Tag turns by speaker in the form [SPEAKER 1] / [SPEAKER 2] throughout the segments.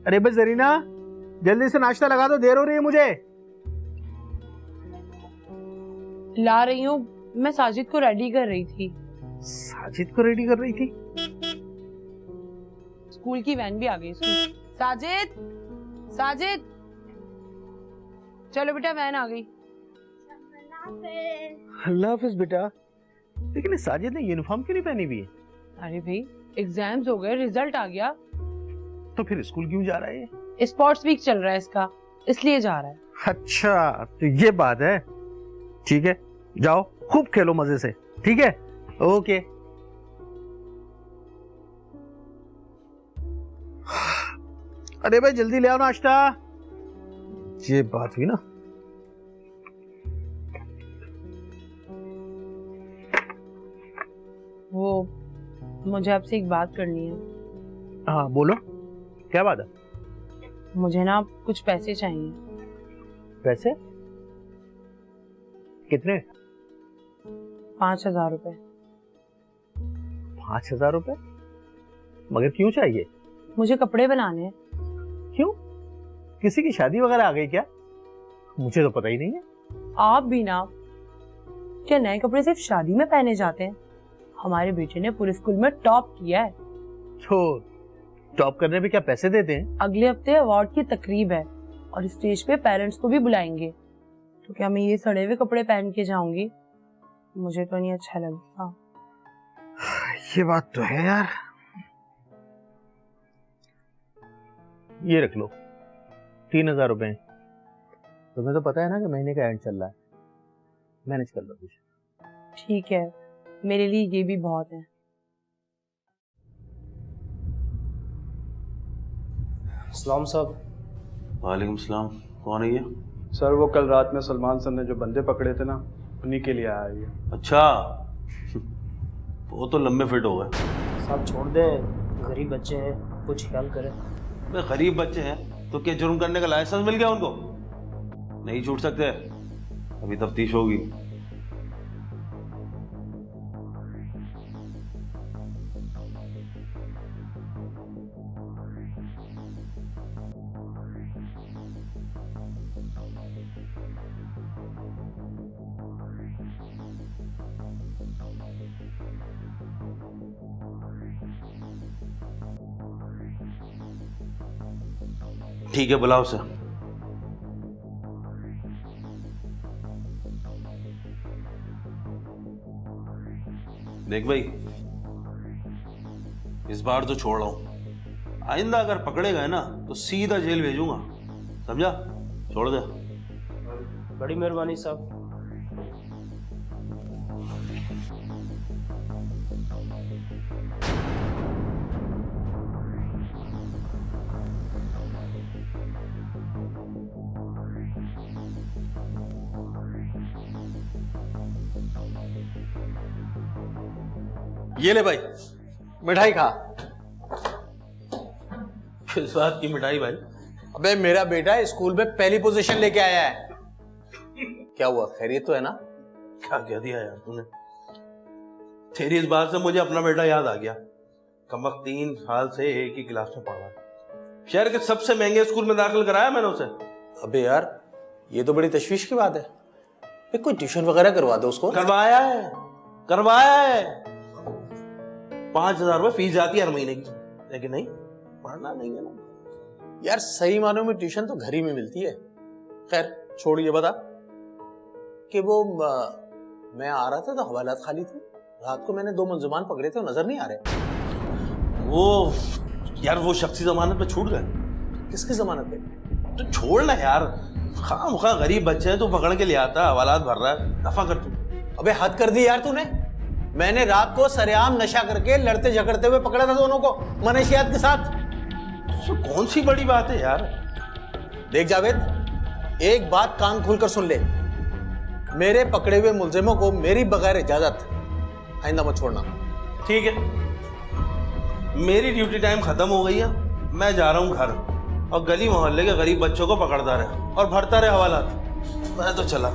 [SPEAKER 1] अरे बस जरीना, जल्दी से नाश्ता लगा दो, देर हो रही है मुझे।
[SPEAKER 2] ला रही हूँ, मैं साजिद को रेडी कर रही थी।
[SPEAKER 1] साजिद को रेडी कर रही थी?
[SPEAKER 2] स्कूल की वैन भी आ गई। साजिद, साजिद, चलो बेटा वैन आ गई।
[SPEAKER 1] अल्लाह हाफिज बेटा। लेकिन साजिद ने यूनिफॉर्म क्यों नहीं पहनी हुई है?
[SPEAKER 2] अरे भाई एग्जाम्स हो गए, रिजल्ट आ गया।
[SPEAKER 1] तो फिर स्कूल क्यों जा रहा है?
[SPEAKER 2] स्पोर्ट्स वीक चल रहा है इसका, इसलिए जा रहा है।
[SPEAKER 1] अच्छा तो ये बात है। ठीक है, जाओ खूब खेलो मजे से। ठीक है, ओके। अरे भाई जल्दी ले आओ नाश्ता। ये बात हुई ना।
[SPEAKER 2] वो मुझे आपसे एक बात करनी है।
[SPEAKER 1] हाँ बोलो, क्या बात है?
[SPEAKER 2] मुझे ना कुछ पैसे चाहिए।
[SPEAKER 1] पैसे? कितने?
[SPEAKER 2] 5,000 रुपए।
[SPEAKER 1] 5,000 रुपए? मगर क्यों चाहिए?
[SPEAKER 2] मुझे कपड़े बनाने हैं।
[SPEAKER 1] क्यों, किसी की शादी वगैरह आ गई क्या? मुझे तो पता ही नहीं है।
[SPEAKER 2] आप भी ना, क्या नए कपड़े सिर्फ शादी में पहने जाते हैं? हमारे बेटे ने पूरे स्कूल में टॉप किया है।
[SPEAKER 1] तो टॉप करने पे क्या पैसे देते हैं?
[SPEAKER 2] अगले हफ्ते अवार्ड की तकरीब है और स्टेज पे पेरेंट्स को भी बुलाएंगे। तो क्या मैं ये सड़े हुए कपड़े पहन के जाऊंगी? मुझे तो नहीं अच्छा लगता।
[SPEAKER 1] ये बात तो है यार। ये रख लो, 3,000 रुपए। तुम्हें तो पता है ना कि महीने का एंड चल रहा है, मैनेज कर लो कुछ।
[SPEAKER 2] ठीक है, मेरे लिए ये भी बहुत है।
[SPEAKER 3] अस्सलाम साहब।
[SPEAKER 4] वालेकुम सलाम। कौन है ये?
[SPEAKER 3] सर वो कल रात में सलमान सर ने जो बंदे पकड़े थे ना, उन्हीं के लिए आया ये।
[SPEAKER 4] अच्छा, वो तो लंबे फिट हो गए।
[SPEAKER 5] साहब छोड़ दें, गरीब बच्चे हैं, कुछ ख्याल करें।
[SPEAKER 4] वे गरीब बच्चे हैं तो क्या जुर्म करने का लाइसेंस मिल गया उनको? नहीं छूट सकते, अभी तफ्तीश होगी। ठीक है, बुलाओ उसे। देख भाई, इस बार तो छोड़ रहा हूं, आइंदा अगर पकड़े गए ना तो सीधा जेल भेजूंगा, समझा? छोड़ दे।
[SPEAKER 5] बड़ी मेहरबानी साहब।
[SPEAKER 1] ये ले भाई, मिठाई खा।
[SPEAKER 4] किस बात की मिठाई भाई?
[SPEAKER 1] अबे मेरा बेटा स्कूल में पहली पोजीशन लेके आया है। क्या हुआ, खैरियत तो है ना?
[SPEAKER 4] क्या कह दिया यार तूने? तेरी इस बात से मुझे अपना बेटा याद आ गया। कमक 3 साल से एक ही क्लास में पढ़ रहा है। शहर के सबसे महंगे स्कूल में दाखिल कराया मैंने उसे।
[SPEAKER 1] अबे यार, ये तो बड़ी तशवीश की बात है। कोई ट्यूशन वगैरह करवा दो उसको।
[SPEAKER 4] करवाया है, करवाया है। 5,000 रुपए फीस जाती है हर महीने की, लेकिन नहीं, पढ़ना नहीं है ना
[SPEAKER 1] यार। सही मानों में ट्यूशन तो घर ही में मिलती है। खैर छोड़, ये बता कि वो मैं आ रहा था तो हवालात खाली थी। रात को मैंने 2 मुलजमान पकड़े थे, नजर नहीं आ रहे।
[SPEAKER 4] वो यार, वो शख्सी जमानत पे छूट गए।
[SPEAKER 1] किसकी जमानत पे?
[SPEAKER 4] तो छोड़ ना यार, खामखा गरीब बच्चे हैं, तू पकड़ के ले आता, हवालात भर रहा है, दफा कर तू।
[SPEAKER 1] अबे हद कर दी यार तूने। मैंने रात को सरेआम नशा करके लड़ते झगड़ते हुए पकड़ा था दोनों को, मनशियात के साथ।
[SPEAKER 4] तो कौन सी बड़ी बात है यार?
[SPEAKER 1] देख जावेद, एक बात कान खोलकर सुन ले। मेरे पकड़े हुए मुलजिमों को मेरी बगैर इजाजत आइंदा मत छोड़ना।
[SPEAKER 4] ठीक है, मेरी ड्यूटी टाइम खत्म हो गई है, मैं जा रहा हूँ घर, और गली मोहल्ले के गरीब बच्चों को पकड़ता रहे और भरता रहे हवालात। मैं तो चला।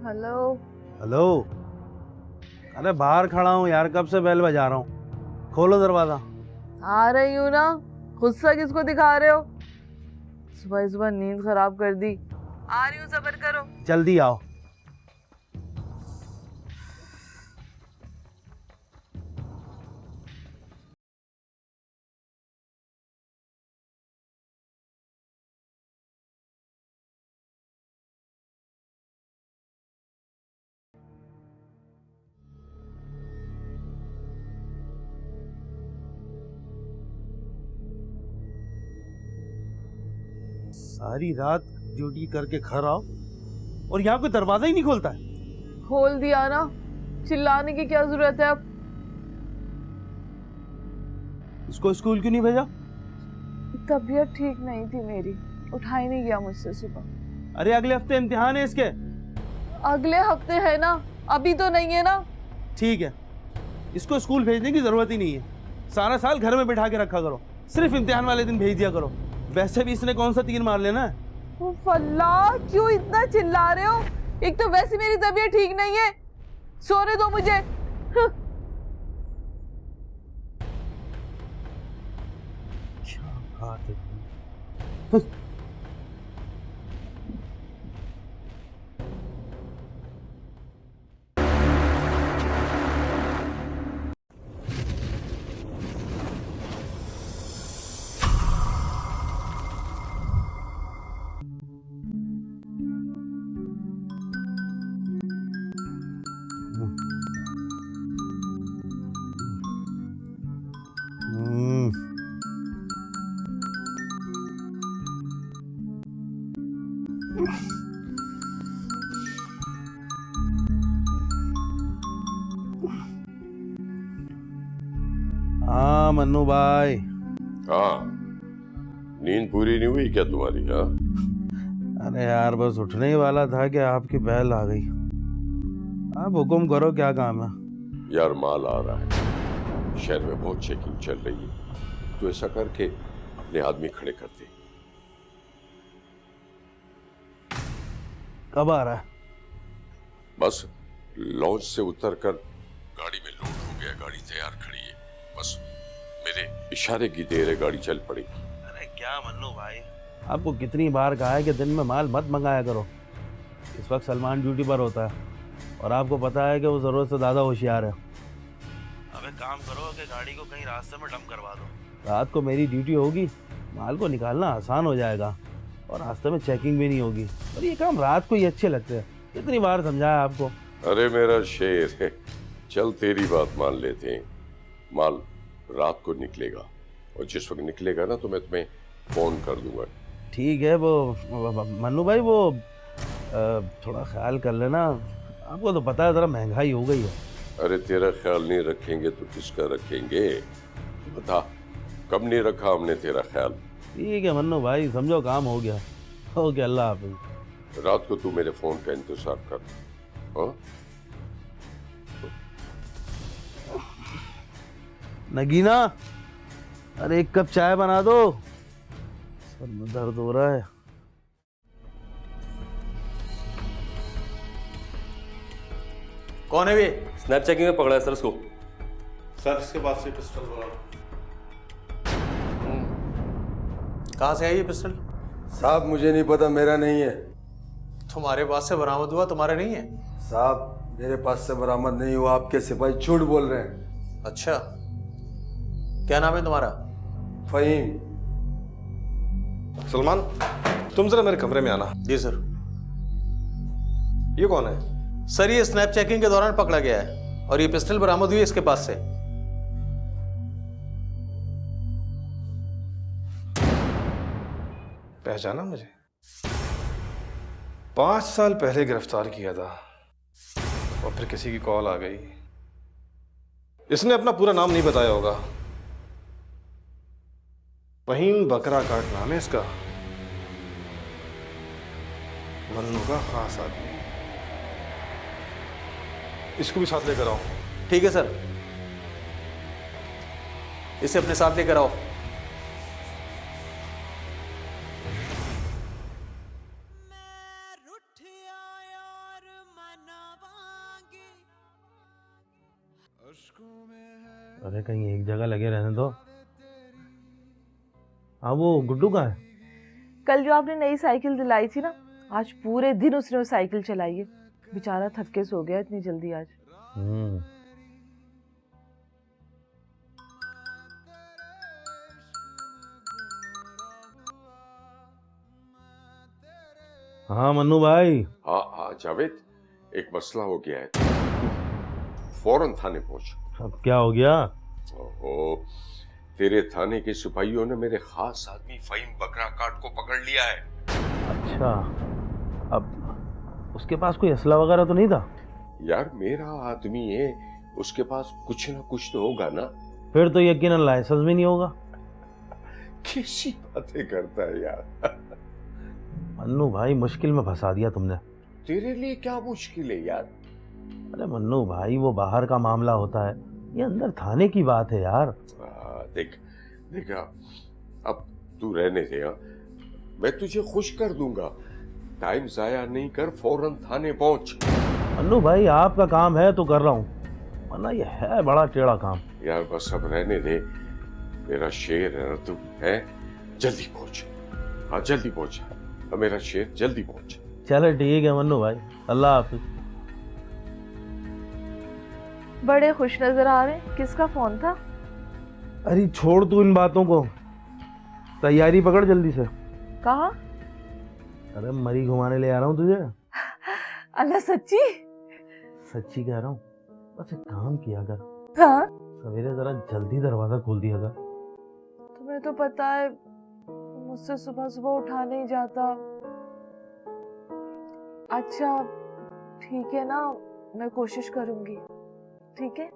[SPEAKER 6] हेलो।
[SPEAKER 3] हेलो। अरे बाहर खड़ा हूँ यार, कब से बेल बजा रहा हूँ, खोलो दरवाजा।
[SPEAKER 6] आ रही हूँ ना, गुस्सा किसको दिखा रहे हो? सुबह सुबह नींद खराब कर दी। आ रही हूँ, सब्र करो।
[SPEAKER 3] जल्दी आओ। सारी रात ड्यूटी करके घर आओ और यहाँ कोई दरवाजा ही नहीं खोलता है।
[SPEAKER 6] खोल दिया ना, चिल्लाने की क्या जरूरत है अब?
[SPEAKER 3] इसको स्कूल क्यों नहीं भेजा?
[SPEAKER 6] तबीयत ठीक नहीं थी मेरी, उठा ही नहीं गया मुझसे सुबह।
[SPEAKER 3] अरे अगले हफ्ते इम्तिहान है इसके।
[SPEAKER 6] अगले हफ्ते है ना, अभी तो नहीं है ना।
[SPEAKER 3] ठीक है, इसको स्कूल भेजने की जरूरत ही नहीं है। सारा साल घर में बिठा के रखा करो, सिर्फ इम्तिहान वाले दिन भेज दिया करो। वैसे भी इसने कौन सा तीर मार लेना है।
[SPEAKER 6] अल्लाह, क्यों इतना चिल्ला रहे हो? एक तो वैसे मेरी तबीयत ठीक नहीं है, सोने दो मुझे।
[SPEAKER 3] हाँ मन्नू भाई।
[SPEAKER 7] हाँ, नींद पूरी नहीं हुई क्या तुम्हारी? हाँ,
[SPEAKER 3] अरे यार बस उठने ही वाला था कि आपकी बैल आ गई। आप हुक्म करो, क्या काम है?
[SPEAKER 7] यार माल आ रहा है, शहर में बहुत चेकिंग चल रही है, तो ऐसा करके अपने आदमी खड़े कर दे।
[SPEAKER 3] कब आ रहा है?
[SPEAKER 7] बस लॉन्च से उतरकर गाड़ी में लोड हो गया, गाड़ी तैयार खड़ी है, बस मेरे इशारे की देर है, गाड़ी चल पड़ेगी।
[SPEAKER 3] अरे क्या मन्नू भाई, आपको कितनी बार कहा है कि दिन में माल मत मंगाया करो। इस वक्त सलमान ड्यूटी पर होता है और आपको पता है कि वो जरूरत से ज्यादा होशियार है। अब एक काम करो कि गाड़ी को कहीं रास्ते में डंप करवा दो। रात को मेरी ड्यूटी होगी, माल को निकालना आसान हो जाएगा और रास्ते में चेकिंग भी नहीं होगी। और ये काम रात को ही अच्छे लगते हैं, कितनी बार समझाया आपको।
[SPEAKER 7] अरे मेरा शेर है, चल तेरी बात मान लेते हैं, माल रात को निकलेगा और जिस वक्त निकलेगा ना तो मैं तुम्हें फोन कर दूंगा।
[SPEAKER 3] ठीक है, वो मन्नू भाई वो थोड़ा ख्याल कर लेना, आपको तो पता है जरा महंगाई हो गई है।
[SPEAKER 7] अरे तेरा ख्याल नहीं रखेंगे तो किसका रखेंगे? बता, कब नहीं रखा हमने तेरा ख्याल?
[SPEAKER 3] ठीक है मन्नू भाई, समझो काम हो गया। ओके, अल्लाह हाफिज।
[SPEAKER 7] रात को तू मेरे फोन का इंतजार कर। हाँ?
[SPEAKER 3] नगीना, अरे एक कप चाय बना दो, सर में दर्द हो रहा है।
[SPEAKER 1] कौन है ये?
[SPEAKER 8] स्नैप चेकिंग में पकड़ा है सर उसको।
[SPEAKER 4] सर इसके पास से पिस्टल बोला।
[SPEAKER 1] कहाँ से है ये पिस्टल?
[SPEAKER 9] साहब मुझे नहीं पता, मेरा नहीं है।
[SPEAKER 1] तुम्हारे पास से बरामद हुआ, तुम्हारा नहीं है?
[SPEAKER 9] साहब मेरे पास से बरामद नहीं हुआ, आपके सिपाही झूठ बोल रहे हैं।
[SPEAKER 1] अच्छा, क्या नाम है तुम्हारा?
[SPEAKER 9] फहीम।
[SPEAKER 10] सलमान, तुम जरा मेरे कमरे में आना।
[SPEAKER 1] जी सर।
[SPEAKER 10] ये कौन है?
[SPEAKER 1] सर ये स्नैप चेकिंग के दौरान पकड़ा गया है और ये पिस्टल बरामद हुई है इसके पास से।
[SPEAKER 10] पहचाना मुझे? 5 साल पहले गिरफ्तार किया था और फिर किसी की कॉल आ गई। इसने अपना पूरा नाम नहीं बताया होगा। फहीम बकरा काट नाम है इसका, मन्नू का खास आदमी। इसको भी साथ लेकर आओ।
[SPEAKER 1] ठीक है सर, इसे अपने साथ लेकर आओ।
[SPEAKER 3] अरे कहीं एक जगह लगे रहने दो। हाँ वो गुड्डू कहाँ है?
[SPEAKER 6] कल जो आपने नई साइकिल दिलाई थी ना, आज पूरे दिन उसने वो साइकिल चलाई है। बेचारा थक के सो गया इतनी जल्दी आज।
[SPEAKER 3] हाँ मन्नू भाई।
[SPEAKER 7] हाँ हाँ जावेद, एक मसला हो गया है, फौरन थाने पहुंच।
[SPEAKER 3] अब क्या हो गया?
[SPEAKER 7] ओहो, तेरे थाने के सिपाहियों ने मेरे खास आदमी फ़हीम बकरा काट को पकड़ लिया है।
[SPEAKER 3] अच्छा, अब उसके पास कोई असला वगैरह तो नहीं था?
[SPEAKER 7] यार मेरा आदमी है, उसके पास कुछ ना कुछ तो होगा ना।
[SPEAKER 3] फिर तो यकीनन लाइसेंस भी नहीं होगा।
[SPEAKER 7] कैसी बातें करता है यार।
[SPEAKER 3] मन्नू भाई मुश्किल में फंसा दिया तुमने।
[SPEAKER 7] तेरे लिए क्या मुश्किल है यार?
[SPEAKER 3] अरे मन्नू भाई वो बाहर का मामला होता है, ये अंदर थाने की बात है यार।
[SPEAKER 7] देख देखा, अब तू रहने दे। मैं तुझे खुश कर दूंगा, टाइम जाया नहीं कर, फौरन थाने पहुंच।
[SPEAKER 3] मन्नू भाई आपका काम है तो कर रहा हूँ, वरना ये है बड़ा टेढ़ा काम।
[SPEAKER 7] यार बस अब रहने दे, मेरा शेर है ना तू, है? जल्दी पहुंच। हाँ जल्दी पहुंच, मेरा शेर जल्दी पहुंच।
[SPEAKER 3] चलो ठीक है मन्नू भाई, अल्लाह हाफिज।
[SPEAKER 6] बड़े खुश नजर आ रहे हैं, किसका फोन था?
[SPEAKER 3] अरे छोड़ तू इन बातों को, तैयारी पकड़ जल्दी से।
[SPEAKER 6] कहा?
[SPEAKER 3] अरे मरी घुमाने ले आ रहा हूँ तुझे।
[SPEAKER 6] अल्लाह सच्ची?
[SPEAKER 3] सच्ची कह रहा हूँ। बस एक काम किया कर,
[SPEAKER 6] हाँ?
[SPEAKER 3] सवेरे जरा जल्दी दरवाजा खोल दिया कर।
[SPEAKER 6] तुम्हें तो पता है मुझसे सुबह सुबह उठा नहीं जाता। अच्छा ठीक है ना, मैं कोशिश करूंगी। ठीक है?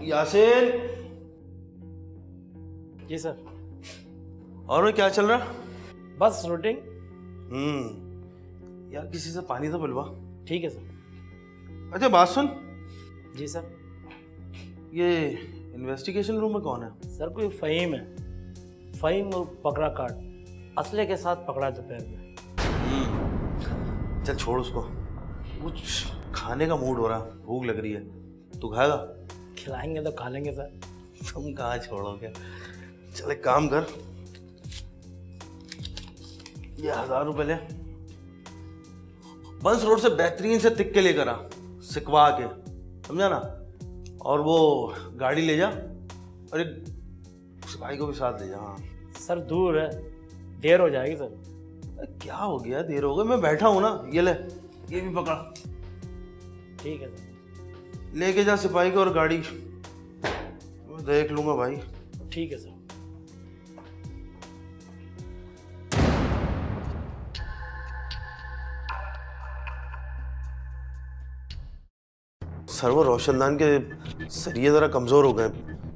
[SPEAKER 4] यासीन।
[SPEAKER 5] जी सर।
[SPEAKER 4] और में क्या चल रहा?
[SPEAKER 5] बस रूटीन।
[SPEAKER 4] यार किसी से पानी तो पिलवा।
[SPEAKER 5] ठीक है सर।
[SPEAKER 4] अच्छा बात सुन।
[SPEAKER 5] जी सर।
[SPEAKER 4] ये इन्वेस्टिगेशन रूम में कौन है?
[SPEAKER 5] सर कोई फ़हीम है, फ़हीम और बकरा काट, असले के साथ पकड़ा दोपहर में।
[SPEAKER 4] चल छोड़ उसको, कुछ खाने का मूड हो रहा, भूख लग रही है, तू खाएगा?
[SPEAKER 5] खिलाएंगे तो खा लेंगे सर।
[SPEAKER 4] तुम कहाँ छोड़ोगे? चल एक काम कर, ये 1000 रुपए ले, बंस रोड से बेहतरीन से तिक्के लेकर आ, सिकवा के, समझा ना? और वो गाड़ी ले जा, अरे उस भाई को भी साथ ले जा। हाँ
[SPEAKER 5] सर दूर है, देर हो जाएगी सर।
[SPEAKER 4] क्या हो गया, देर हो गई, मैं बैठा हूं ना, ये ले, ये भी पकड़ा।
[SPEAKER 5] ठीक है सर।
[SPEAKER 4] लेके जा सिपाही को और गाड़ी, मैं देख लूंगा भाई।
[SPEAKER 5] ठीक है सर।
[SPEAKER 4] सर वो रोशनदान के सरिये जरा कमजोर हो गए,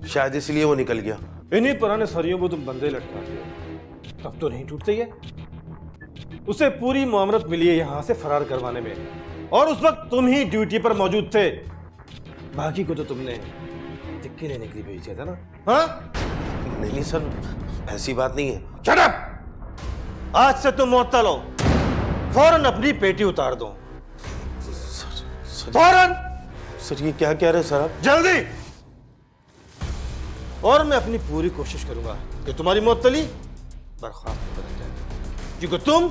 [SPEAKER 4] शायद इसलिए वो निकल गया।
[SPEAKER 10] इन्हीं पुराने सरियों को तुम बंदे लटकाते हो, तब तो नहीं टूटते ये। उसे पूरी मुआमरत मिली है यहाँ से फरार करवाने में, और उस वक्त तुम ही ड्यूटी पर मौजूद थे। बाकी को तो तुमने टिक्के लेने के लिए भेजा था ना? हाँ?
[SPEAKER 4] नहीं सर, ऐसी बात नहीं है।
[SPEAKER 10] Shut up! आज से तुम मुअत्तल हो, फौरन अपनी पेटी उतार दो। फौरन!
[SPEAKER 4] सर ये क्या कह रहे हैं सर आप?
[SPEAKER 10] जल्दी! और मैं अपनी पूरी कोशिश करूंगा कि तुम्हारी मुअत्तली बर्खास्त कर जाए, क्योंकि तुम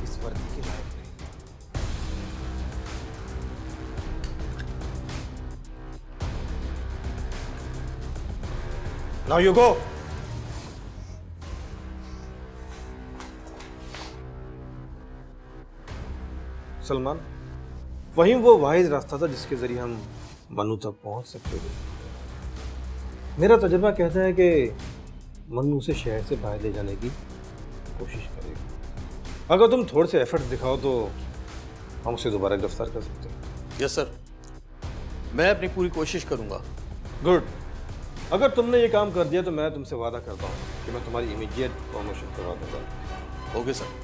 [SPEAKER 10] इस वर्दी के लायक नहीं। Now you go. सलमान, वही वो वाहिद रास्ता था जिसके जरिए हम मन्नू तक पहुंच सकते थे। मेरा तजुर्बा कहता है कि मन्नू से शहर से बाहर ले जाने की कोशिश करेगा। अगर तुम थोड़े से एफर्ट दिखाओ तो हम उसे दोबारा गिरफ्तार कर सकते हैं।
[SPEAKER 1] यस सर, मैं अपनी पूरी कोशिश करूंगा।
[SPEAKER 10] गुड। अगर तुमने ये काम कर दिया तो मैं तुमसे वादा करता हूँ कि मैं तुम्हारी इमीडिएट प्रमोशन करवा दूंगा।
[SPEAKER 1] Okay sir.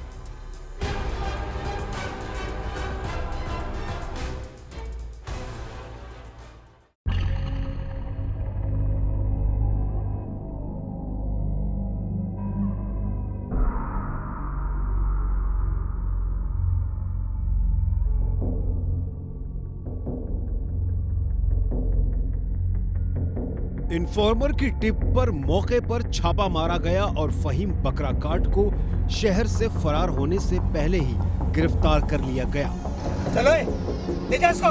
[SPEAKER 8] इन्फॉर्मर की टिप पर मौके पर छापा मारा गया और फहीम बकराकाट को शहर से फरार होने से पहले ही गिरफ्तार कर लिया गया।
[SPEAKER 10] चलो ले जा इसको,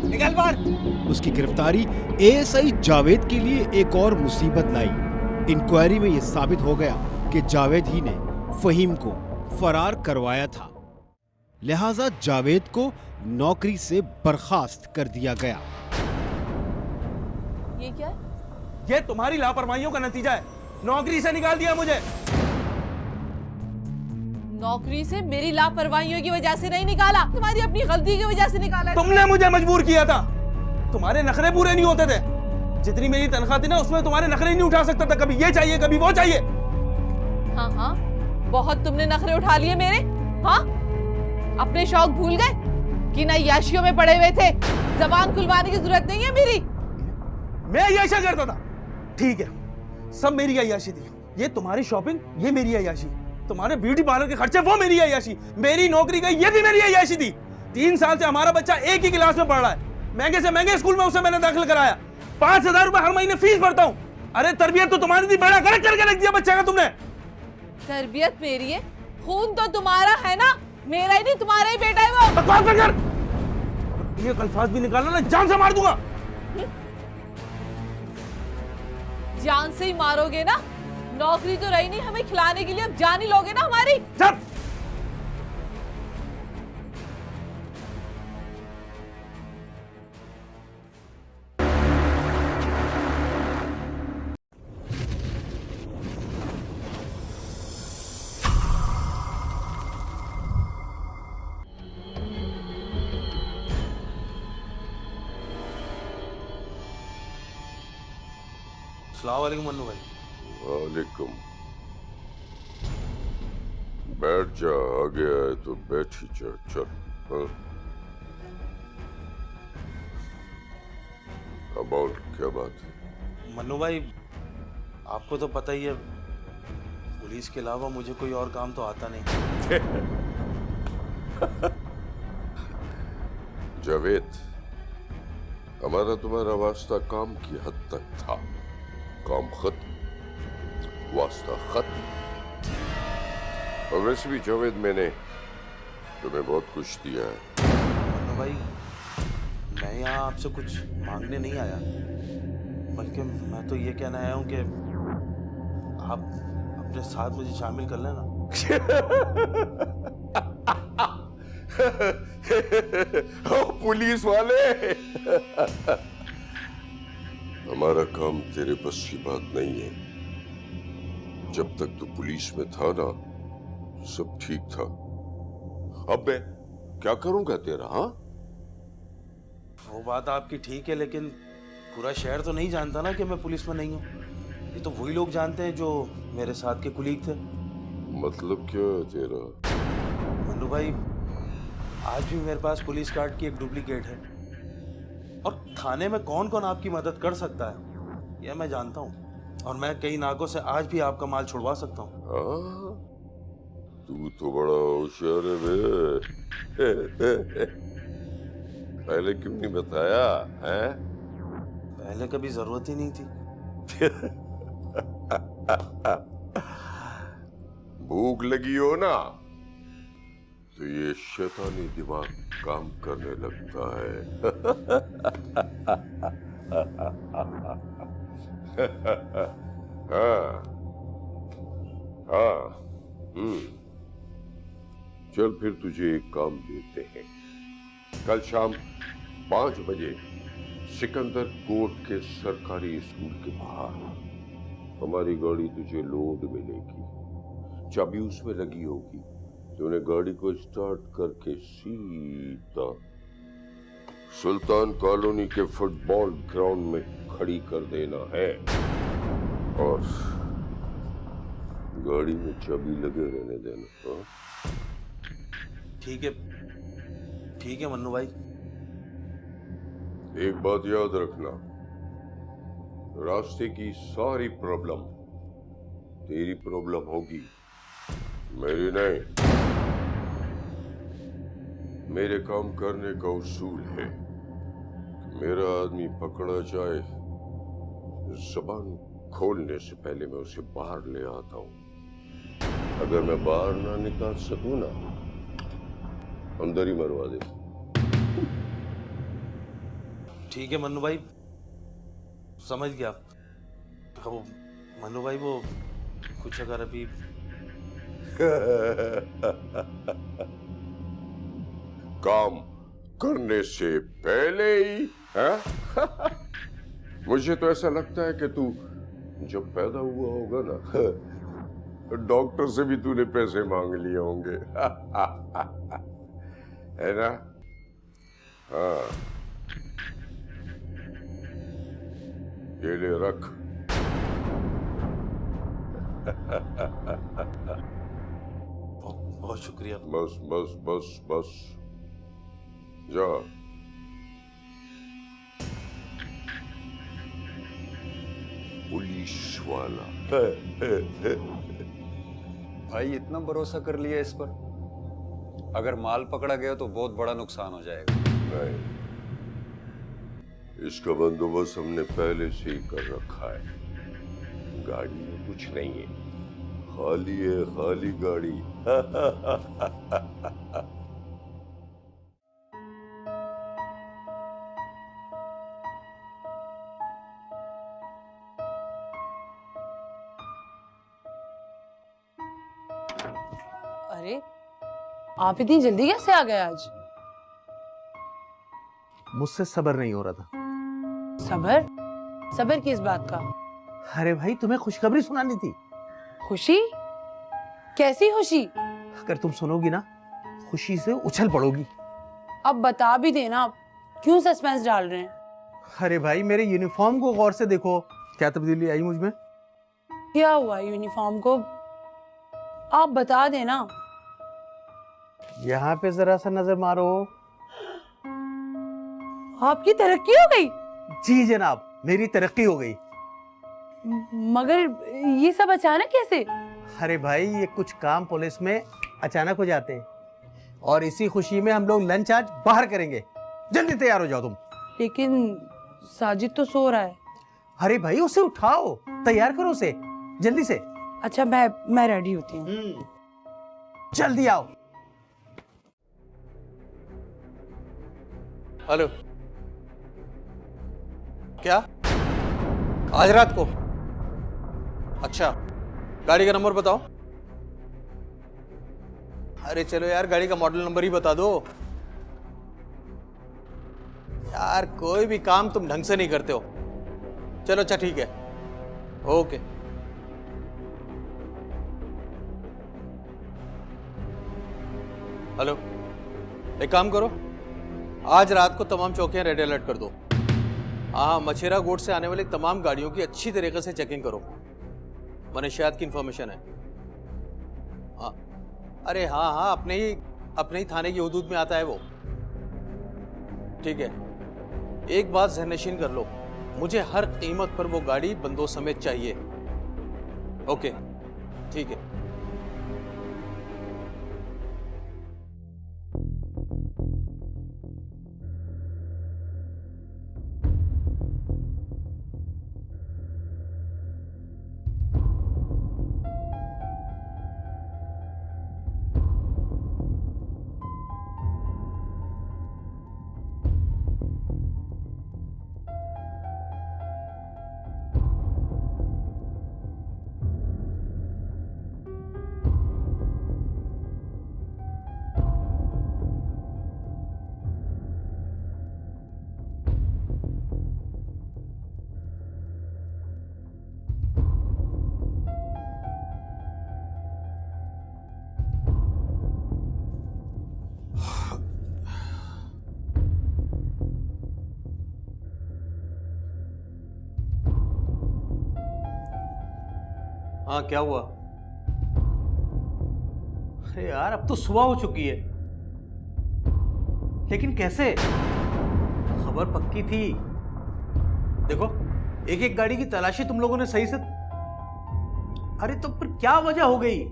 [SPEAKER 10] निकाल बाहर।
[SPEAKER 8] उसकी गिरफ्तारी एएसआई जावेद के लिए एक और मुसीबत लाई। इंक्वायरी में यह साबित हो गया कि जावेद ही ने फहीम को फरार करवाया था, लिहाजा जावेद को नौकरी से बर्खास्त कर दिया गया।
[SPEAKER 6] ये क्या है?
[SPEAKER 4] ये तुम्हारी लापरवाहियों का नतीजा है। नौकरी से निकाल दिया मुझे।
[SPEAKER 6] नौकरी से मेरी लापरवाहियों की वजह से नहीं निकाला, तुम्हारी अपनी गलती की वजह से निकाला।
[SPEAKER 4] तुमने मुझे मजबूर किया था। तुम्हारे नखरे पूरे नहीं होते थे। जितनी मेरी तनख्वाह थी ना, उसमें तुम्हारे नखरे नहीं उठा सकता था। कभी ये चाहिए, कभी वो चाहिए।
[SPEAKER 6] हाँ हाँ, बहुत तुमने नखरे उठा लिए मेरे। हाँ, अपने शौक भूल गए कि ना याशियों में पड़े हुए थे। जबान खुलवाने की जरूरत नहीं है मेरी।
[SPEAKER 4] मैं अय्याशी करता था, ठीक है, सब मेरी अय्याशी थी। ये तुम्हारी शॉपिंग, ये मेरी अय्याशी। तुम्हारे ब्यूटी पार्लर के खर्चे, वो मेरी अय्याशी। मेरी नौकरी गई, ये भी मेरी अय्याशी थी। 3 साल से हमारा बच्चा एक ही क्लास में पढ़ रहा है। महंगे से महंगे स्कूल में उसे मैंने दाखिल कराया। 5,000 रुपए हर महीने फीस भरता हूँ। अरे तरबियत तो तुम्हारी थी, बड़ा गलत करके रख दिया बच्चे का तुमने।
[SPEAKER 6] तरबियत मेरी है, खून तो तुम्हारा है ना, मेरा ही नहीं, तुम्हारा ही बेटा है वो।
[SPEAKER 4] बकवास मत कर। ये अल्फाज भी निकालना ना, जान से मार दूंगा।
[SPEAKER 6] जान से ही मारोगे ना? नौकरी तो रही नहीं, हमें खिलाने के लिए अब जान ही लोगे ना हमारी।
[SPEAKER 4] चुप। अस्सलाम वालेकुम मन्नू भाई।
[SPEAKER 7] वालेकुम। बैठ जा, आ गया है तो बैठ ही जा। चल। हाँ। अब और क्या बात है?
[SPEAKER 3] मन्नू भाई, आपको तो पता ही है, पुलिस के अलावा मुझे कोई और काम तो आता नहीं।
[SPEAKER 7] जावेद, हमारा तुम्हारा वास्ता काम की हद तक था। काम खत्म, वास्ता खत्म। और वैसे भी जावेद, मैंने तुम्हें बहुत कुछ दिया है।
[SPEAKER 3] मन्नू भाई, मैं यहाँ आपसे कुछ मांगने नहीं आया, बल्कि मैं तो ये कहना आया हूँ कि आप अपने साथ मुझे शामिल कर लेना।
[SPEAKER 7] ओ पुलिस वाले, हमारा काम तेरे बस की बात नहीं है। जब तक तू पुलिस में था ना, सब ठीक था। अब मैं क्या करूंगा तेरा? हाँ,
[SPEAKER 3] वो बात आपकी ठीक है, लेकिन पूरा शहर तो नहीं जानता ना कि मैं पुलिस में नहीं हूँ। ये तो वही लोग जानते हैं जो मेरे साथ के कुलीग थे।
[SPEAKER 7] मतलब क्या है तेरा?
[SPEAKER 3] मन्नू भाई, आज भी मेरे पास पुलिस कार्ड की एक डुप्लीकेट है, और थाने में कौन कौन आपकी मदद कर सकता है यह मैं जानता हूँ, और मैं कई नाकों से आज भी आपका माल छुड़वा सकता हूँ।
[SPEAKER 7] तू तो बड़ा होशियार है बे। पहले क्यों नहीं बताया है?
[SPEAKER 3] पहले कभी जरूरत ही नहीं थी।
[SPEAKER 7] भूख लगी हो ना, तो ये शैतानी दिमाग काम करने लगता है। हाँ हाँ, चल फिर तुझे एक काम देते हैं। कल शाम 5 बजे सिकंदर कोट के सरकारी स्कूल के बाहर हमारी गाड़ी तुझे लोड मिलेगी। चाबी उसमें लगी होगी। तूने गाड़ी को स्टार्ट करके सीधा सुल्तान कॉलोनी के फुटबॉल ग्राउंड में खड़ी कर देना है, और गाड़ी में चाबी लगे रहने देना।
[SPEAKER 3] ठीक है मन्नू भाई।
[SPEAKER 7] एक बात याद रखना, रास्ते की सारी प्रॉब्लम तेरी प्रॉब्लम होगी, मेरी नहीं। मेरे काम करने का उसूल है कि मेरा आदमी पकड़ा जाए, जबान खोलने से पहले मैं उसे बाहर ले आता हूं। अगर मैं बाहर ना निकाल सकूं ना, अंदर ही मरवा दे।
[SPEAKER 4] ठीक है मन्नू भाई, समझ गया। वो मन्नू भाई, वो कुछ अगर अभी
[SPEAKER 7] काम करने से पहले ही है? मुझे तो ऐसा लगता है कि तू जब पैदा हुआ होगा ना, डॉक्टर से भी तूने पैसे मांग लिए होंगे। है ना? हाँ, ये ले रख।
[SPEAKER 4] बहुत शुक्रिया।
[SPEAKER 7] बस बस बस बस, जा। पुलिस वाला।
[SPEAKER 11] भाई इतना भरोसा कर लिया इस पर, अगर माल पकड़ा गया तो बहुत बड़ा नुकसान हो जाएगा।
[SPEAKER 7] नहीं, इसका बंदोबस्त हमने पहले से ही कर रखा है। गाड़ी में कुछ नहीं है, खाली है, खाली गाड़ी।
[SPEAKER 2] अरे आप इतनी जल्दी कैसे आ गए आज?
[SPEAKER 1] मुझसे सब्र नहीं हो रहा था।
[SPEAKER 2] सबर? सबर किस बात का?
[SPEAKER 1] अरे भाई, तुम्हें खुशखबरी सुनानी थी।
[SPEAKER 2] खुशी? कैसी खुशी?
[SPEAKER 1] अगर तुम सुनोगी ना, खुशी से उछल पड़ोगी।
[SPEAKER 2] अब बता भी देना, क्यों सस्पेंस डाल रहे हैं?
[SPEAKER 1] अरे भाई, मेरे यूनिफॉर्म को गौर से देखो, क्या तब्दीली आई मुझ में।
[SPEAKER 2] क्या हुआ यूनिफॉर्म को? आप बता देना।
[SPEAKER 1] यहाँ पे जरा सा नजर मारो।
[SPEAKER 2] आपकी तरक्की हो गई?
[SPEAKER 1] जी जनाब, मेरी तरक्की हो गई।
[SPEAKER 2] मगर ये सब अचानक कैसे?
[SPEAKER 1] अरे भाई, ये कुछ काम पुलिस में अचानक हो जाते हैं, और इसी खुशी में हम लोग लंच आज बाहर करेंगे। जल्दी तैयार हो जाओ तुम।
[SPEAKER 2] लेकिन साजिद तो सो रहा है।
[SPEAKER 1] अरे भाई, उसे उठाओ, तैयार करो उसे जल्दी से।
[SPEAKER 2] अच्छा, मैं रेडी होती हूँ।
[SPEAKER 1] जल्दी आओ। हेलो, क्या आज रात को? अच्छा, गाड़ी का नंबर बताओ। अरे चलो यार, गाड़ी का मॉडल नंबर ही बता दो। यार, कोई भी काम तुम ढंग से नहीं करते हो। चलो अच्छा, ठीक है, ओके। हेलो, एक काम करो, आज रात को तमाम चौकियां रेड अलर्ट कर दो। हाँ, मछेरा गोट से आने वाली तमाम गाड़ियों की अच्छी तरीके से चेकिंग करो। मनशियात की इंफॉर्मेशन है। हाँ, अरे हाँ, अपने ही थाने की हुदूद में आता है वो। ठीक है, एक बात ज़हननशीन कर लो, मुझे हर कीमत पर वो गाड़ी बंदोबस्त समेत चाहिए। ओके, ठीक है। हाँ, क्या हुआ? अरे यार, अब तो सुबह हो चुकी है, लेकिन कैसे? खबर पक्की थी। देखो, एक एक गाड़ी की तलाशी तुम लोगों ने सही से। अरे तो फिर क्या वजह हो गई?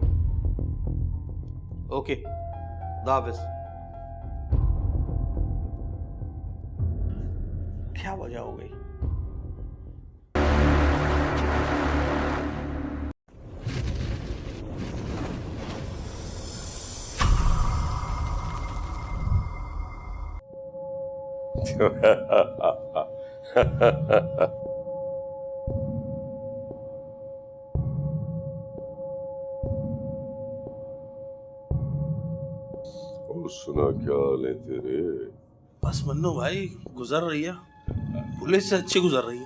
[SPEAKER 1] ओके, खुदा हाफिज। क्या वजह हो गई?
[SPEAKER 7] और सुना क्या हाल है तेरे?
[SPEAKER 4] बस मन्नू भाई गुजर रही है, पुलिस से अच्छी गुजर रही है।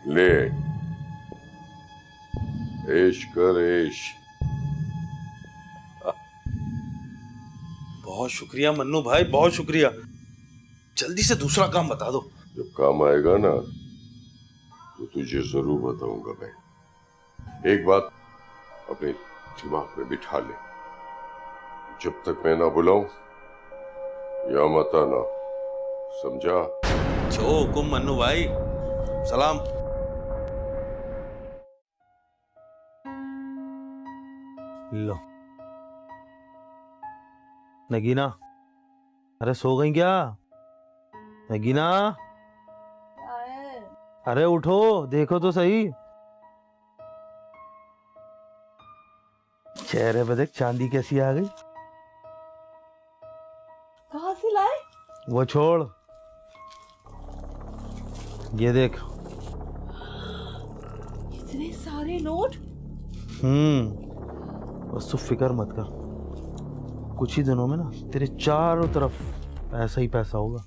[SPEAKER 7] ले ऐश कर ऐश।
[SPEAKER 4] बहुत शुक्रिया मन्नू भाई, बहुत शुक्रिया। जल्दी से दूसरा काम बता दो।
[SPEAKER 7] जब काम आएगा ना तो तुझे जरूर बताऊंगा मैं। एक बात अपने दिमाग में बिठा ले, जब तक मैं ना बुलाऊं या मत आना, समझा?
[SPEAKER 4] जो हुकुम मन्नू भाई। सलाम।
[SPEAKER 3] लो नगीना, अरे सो गई क्या नगीना? अरे उठो, देखो तो सही। चेहरे पे देख चांदी कैसी आ गई।
[SPEAKER 6] कहाँ से लाए?
[SPEAKER 3] वो छोड़, ये देख।
[SPEAKER 6] इतने सारे नोट?
[SPEAKER 3] बस तू फिक्र मत कर, कुछ ही दिनों में ना तेरे चारों तरफ पैसा ही पैसा होगा।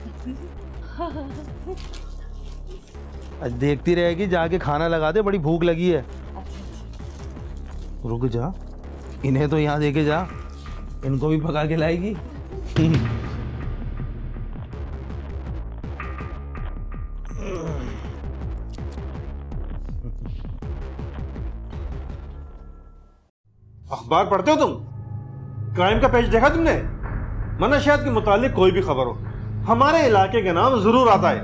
[SPEAKER 3] आज देखती रहेगी, जाके खाना लगा दे, बड़ी भूख लगी है। रुक जा, इन्हें तो यहाँ देके जा, इनको भी पका के लाएगी।
[SPEAKER 10] अखबार पढ़ते हो तुम? क्राइम का पेज देखा तुमने? मनशियात के मुतालिक कोई भी खबर हो, हमारे इलाके का नाम जरूर आता है।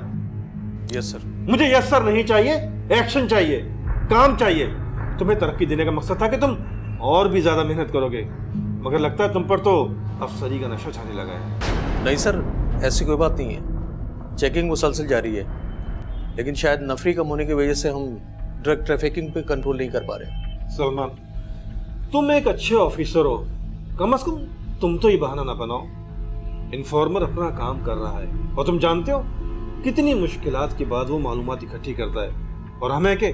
[SPEAKER 1] Yes sir.
[SPEAKER 10] मुझे यस सर नहीं चाहिए, एक्शन चाहिए, काम चाहिए। तुम्हें तरक्की देने का मकसद था कि तुम और भी ज्यादा मेहनत करोगे, मगर लगता है तुम पर तो अफसरी का नशा छाने लगा है।
[SPEAKER 1] नहीं सर, ऐसी कोई बात नहीं है। चेकिंग मुसलसल जारी है, लेकिन शायद नफरी कम होने की वजह से हम ड्रग ट्रैफिकिंग पे कंट्रोल नहीं कर पा रहे।
[SPEAKER 10] सलमान, तुम एक अच्छे ऑफिसर हो, कम से कम तुम तो ये बहाना ना बनाओ। इन्फॉर्मर अपना काम कर रहा है और तुम जानते हो कितनी मुश्किलात के बाद वो मालूमात इकट्ठी करता है, और हमें के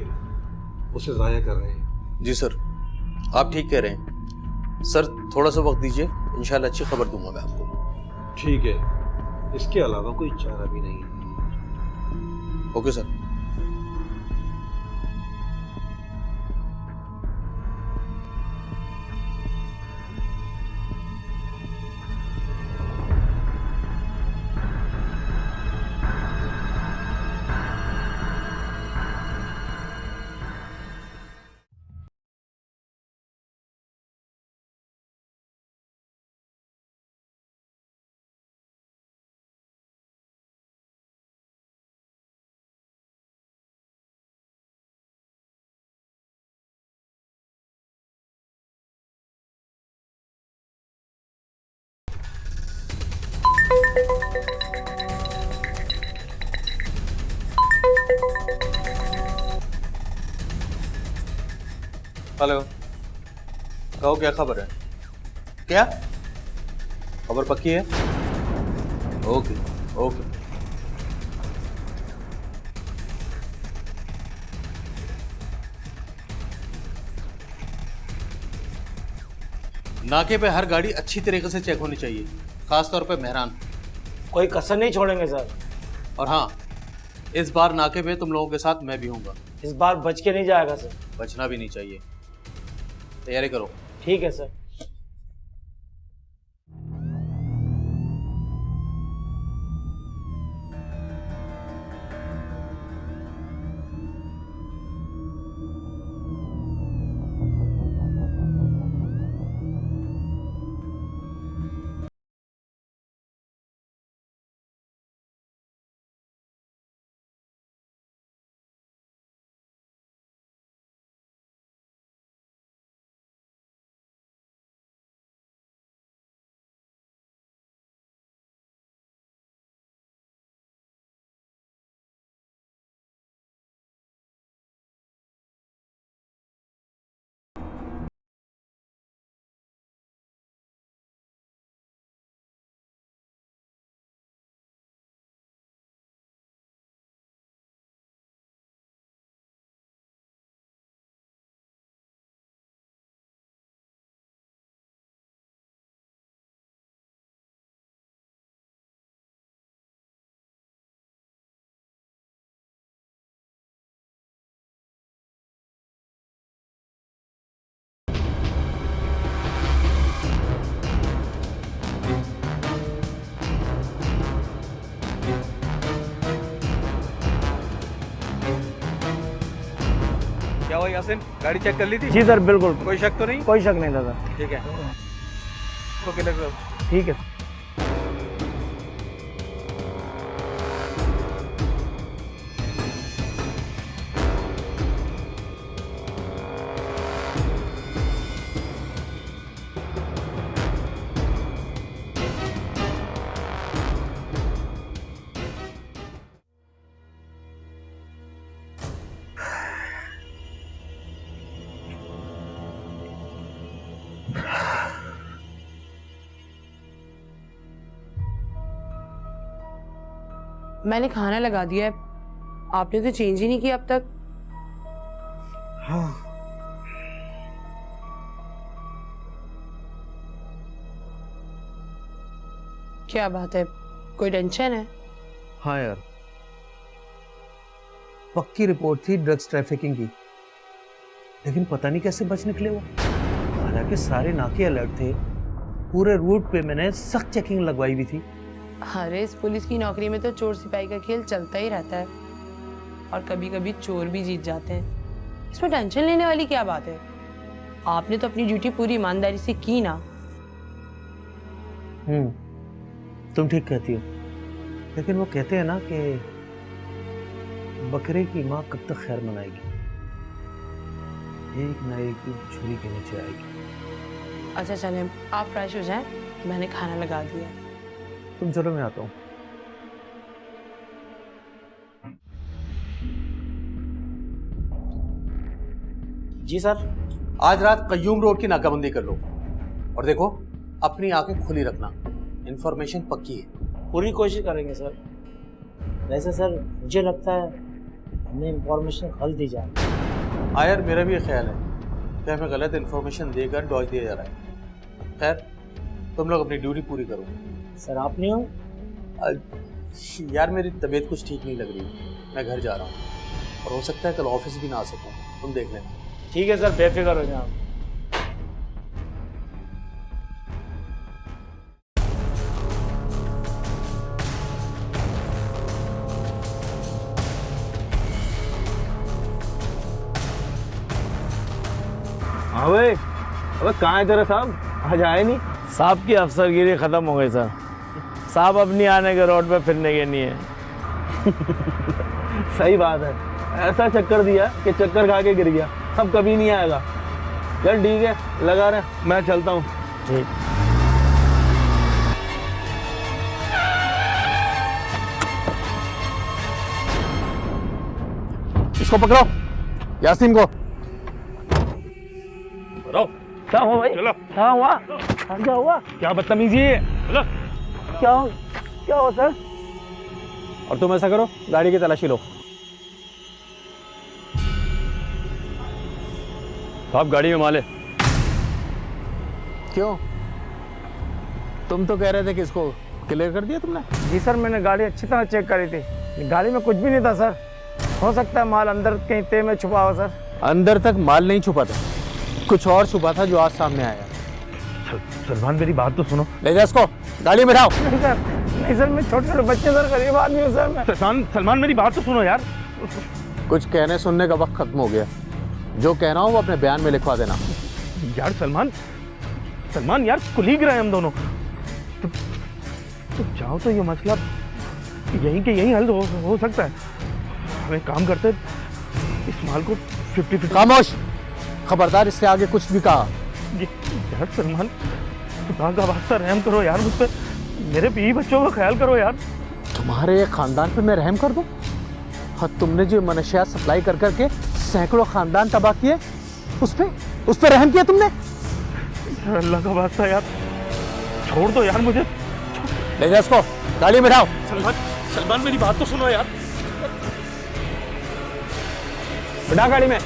[SPEAKER 10] उसे जाया कर रहे हैं।
[SPEAKER 1] जी सर, आप ठीक कह रहे हैं सर। थोड़ा सा वक्त दीजिए, इंशाल्लाह अच्छी खबर दूंगा मैं आपको।
[SPEAKER 10] ठीक है, इसके अलावा कोई चारा भी नहीं है।
[SPEAKER 1] Okay sir. हेलो, कहो क्या खबर है? क्या खबर पक्की है? Okay okay. नाके पे हर गाड़ी अच्छी तरीके से चेक होनी चाहिए, खास तौर पे मेहरान।
[SPEAKER 5] कोई कसर नहीं छोड़ेंगे सर।
[SPEAKER 1] और हाँ, इस बार नाके पे तुम लोगों के साथ मैं भी हूँगा।
[SPEAKER 5] इस बार बच के नहीं जाएगा सर।
[SPEAKER 1] बचना भी नहीं चाहिए। तैयारी करो।
[SPEAKER 5] ठीक है सर।
[SPEAKER 10] यासिन, गाड़ी चेक कर ली थी?
[SPEAKER 5] जी सर बिल्कुल,
[SPEAKER 10] कोई शक तो नहीं?
[SPEAKER 5] कोई शक नहीं दादा।
[SPEAKER 10] ठीक है, तो क्लियर करो।
[SPEAKER 5] ठीक है।
[SPEAKER 2] मैंने खाना लगा दिया है, आपने तो चेंज ही नहीं किया अब तक।
[SPEAKER 10] हाँ।
[SPEAKER 2] क्या बात है, कोई टेंशन है?
[SPEAKER 1] हाँ यार, पक्की रिपोर्ट थी ड्रग्स ट्रैफिकिंग की, लेकिन पता नहीं कैसे बच निकले वो। हालांकि सारे नाके अलर्ट थे, पूरे रूट पे मैंने सख्त चेकिंग लगवाई हुई थी।
[SPEAKER 2] अरे इस पुलिस की नौकरी में तो चोर सिपाही का खेल चलता ही रहता है, और कभी कभी चोर भी जीत जाते हैं। इसमें टेंशन लेने वाली क्या बात है? आपने तो अपनी ड्यूटी पूरी ईमानदारी से की ना।
[SPEAKER 1] तुम ठीक कहती हो, लेकिन वो कहते हैं ना कि बकरे की माँ कब तक खैर मनाएगी, एक ना एक दिन छुरी के नीचे आएगी।
[SPEAKER 2] अच्छा चलें, आप फ्रेश हो जाएं, मैंने खाना लगा दिया।
[SPEAKER 1] तुम चलो, मैं आता हूँ।
[SPEAKER 5] जी सर।
[SPEAKER 1] आज रात कय्यूम रोड की नाकाबंदी कर लो, और देखो अपनी आंखें खुली रखना, इंफॉर्मेशन पक्की है।
[SPEAKER 5] पूरी कोशिश करेंगे सर। वैसे सर मुझे लगता है हमें इंफॉर्मेशन गलत दी जा रही है।
[SPEAKER 1] हाँ यार, मेरा भी ये ख्याल है कि हमें गलत इंफॉर्मेशन देकर डॉज दिया जा रहा है। खैर, तुम लोग अपनी ड्यूटी पूरी करो।
[SPEAKER 5] सर आप नहीं हो?
[SPEAKER 1] यार मेरी तबीयत कुछ ठीक नहीं लग रही, मैं घर जा रहा हूँ, और हो सकता है कल ऑफिस भी ना आ सकूँ, तुम देख लेना।
[SPEAKER 5] ठीक है सर, बेफिक्र हो जाओ।
[SPEAKER 3] हाँ भाई, अबे कहाँ है तेरा साहब? आज आए नहीं।
[SPEAKER 5] साहब की अफसरगिरी खत्म हो गई सर। साहब अब नहीं आने के, रोड पे फिरने के नहीं है।
[SPEAKER 3] सही बात है, ऐसा चक्कर दिया कि चक्कर खा के गिर गया, अब कभी नहीं आएगा। चल ठीक है, लगा रहे, मैं चलता हूँ।
[SPEAKER 5] ठीक।
[SPEAKER 1] इसको पकड़ो, यासीन को।
[SPEAKER 3] क्या हुआ भाई?
[SPEAKER 10] चलो।
[SPEAKER 3] क्या हुआ? क्या हुआ? क्या बदतमीजी है?
[SPEAKER 10] चलो।
[SPEAKER 3] क्या हुआ सर?
[SPEAKER 1] और तुम ऐसा करो, गाड़ी की तलाशी लो।
[SPEAKER 3] साहब गाड़ी में माल है।
[SPEAKER 1] क्यों? तुम तो कह रहे थे कि इसको क्लियर कर दिया तुमने।
[SPEAKER 5] जी सर, मैंने गाड़ी अच्छी तरह चेक करी थी, गाड़ी में कुछ भी नहीं था सर। हो सकता है माल अंदर कहीं ते में छुपा हो सर।
[SPEAKER 1] अंदर तक माल नहीं छुपा था, कुछ और छुपा था जो आज सामने आया।
[SPEAKER 3] सलमान मेरी बात तो सुनो।
[SPEAKER 1] ले जा इसको, गाड़ी में बैठाओ।
[SPEAKER 5] नहीं सर, मैं छोटे छोटे बच्चे सर, गरीब आदमी हूँ सर मैं।
[SPEAKER 3] सलमान मेरी बात तो सुनो यार।
[SPEAKER 1] कुछ कहने सुनने का वक्त खत्म हो गया, जो कहना हो वो अपने बयान में लिखवा देना।
[SPEAKER 3] यार सलमान यार, कुलीग रहे हम दोनों। तो चाहो तो ये मसला यहीं के यहीं हल हो सकता है। हम एक काम करते, इस माल को 50-50।
[SPEAKER 1] खामोश, खबरदार इससे आगे कुछ भी कहा।
[SPEAKER 3] यार सलमान, खुदा का वास्ता रहम करो यार मुझ पे, मेरे बीवी बच्चों का ख्याल करो यार।
[SPEAKER 1] तुम्हारे खानदान पे मैं रहम कर दूं? हाँ, तुमने जो मनशियात सप्लाई कर करके सैकड़ों खानदान तबाह किए, उस पे रहम किया तुमने?
[SPEAKER 3] अल्लाह का वास्ता यार, छोड़ दो यार मुझे।
[SPEAKER 1] ले जा इसको, गाड़ी में बैठाओ।
[SPEAKER 3] सलमान मेरी बात तो सुनो यार।
[SPEAKER 1] बैठा गाड़ी में।